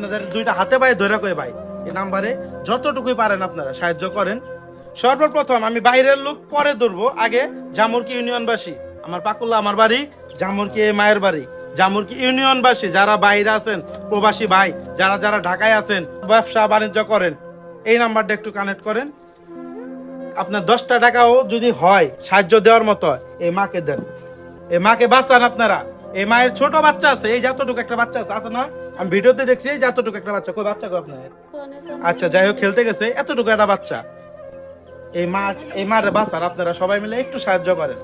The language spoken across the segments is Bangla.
আপনাদের দুইটা হাতে পায়ে ধরে কই ভাই এই নাম্বারে যতটুকুই পারেন আপনারা সাহায্য করেন। সর্বপ্রথম আমি বাইরের লোক পরে ধরবো, আগে জামুরকি ইউনিয়নবাসী, আমার পাকুল্লা আমার বাড়ি, জামুরকি এই মায়ের বাড়ি, জামুরকি ইউনিয়নবাসী যারা বাইরে আছেন, প্রবাসী ভাই যারা যারা ঢাকায় আছেন, ব্যবসা বাণিজ্য করেন, এই নাম্বারটা একটু কানেক্ট করেন। আপনার 10টা টাকাও যদি হয় সাহায্য দেওয়ার মতো, এই মাকে দেন, এই মাকে বাঁচান আপনারা। এই মায়ের ছোট বাচ্চা আছে, এই যতটুকু একটা বাচ্চা আছে না, আমি ভিডিওতে দেখছি এই যতটুকু একটা বাচ্চা, কই বাচ্চা কই আপনার? আচ্ছা যাই হোক, খেলতে গেছে, এতটুকু একটা বাচ্চা। এই মারে বাঁচান আপনারা সবাই মিলে একটু সাহায্য করেন।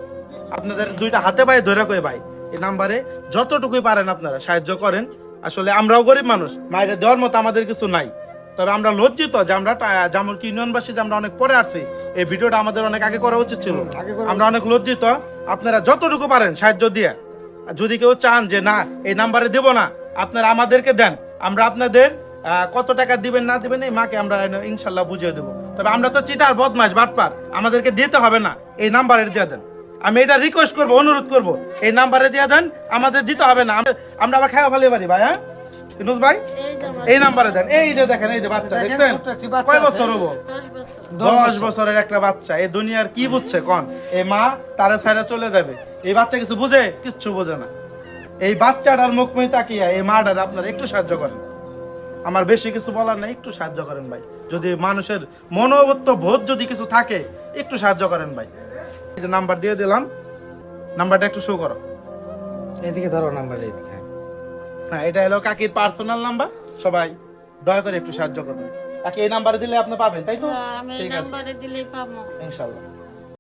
আপনাদের দুইটা হাতে পায়ে ধরে কই ভাই এই নাম্বারে যতটুকুই পারেন আপনারা সাহায্য করেন। আসলে আমরাও গরিব মানুষ, মায়ের দেওয়ার মতো আমাদের কিছু নাই, তবে আমরা লজ্জিত যে আমরা জামুরকি ইউনিয়নবাসী যে আমরা অনেক পরে আসছি। এই ভিডিওটা আমাদের অনেক আগে করা উচিত ছিল, আমরা অনেক লজ্জিত। আপনারা যতটুকু পারেন সাহায্য দিয়ে, যদি কেউ চান যে না এই নাম্বারে দেব না, আপনারা আমাদেরকে দেন, আমরা আপনাদের কত টাকা দিবেন না দিবেন এই মাকে আমরা ইনশাল্লাহ বুঝিয়ে দেবো। তবে আমরা তো চিটার বদমাশ বাটপার, আমাদেরকে দিতে হবে না, এই নাম্বারে দিয়ে দেন। আমি এটা রিকোয়েস্ট করবো, অনুরোধ করবো, এই নাম্বারে দিয়ে দেন, আমাদের দিতে হবে না, আমরা আবার খাওয়া ফেলে পারি ভাই। হ্যাঁ ইনুস ভাই, এই নাম্বারে দেন। এই যে দেখেন, এই যে বাচ্চা দেখছেন, কয় বছর হবো? 10 বছরের একটা বাচ্চা। এই দুনিয়ার কি বুঝছে কোন? এই মা তারা ছাইরা চলে যাবে, এই বাচ্চা কিছু বুঝে? কিচ্ছু বোঝে না। এই বাচ্চাটার মুখময় তাকিয়ে এই মাটার আপনারা একটু সাহায্য করেন। আমার বেশি কিছু বলার নেই, একটু সাহায্য করেন ভাই। যদি মানুষের মনোবত্ত বোধ যদি কিছু থাকে, একটু সাহায্য করেন ভাই। এই যে নাম্বার দিয়ে দিলাম, নাম্বারটা একটু শো করো। এইদিকে ধরো নাম্বার, এইদিকে। হ্যাঁ, এটা হলো কাকির পার্সোনাল নাম্বার, সবাই দয়া করে একটু সাহায্য করবেন। কাকি এই নাম্বারে দিলে আপনি পাবেন, তাই তো? আমি এই ঠিক আছে, নাম্বারে দিলেই পাবো। ইনশাআল্লাহ।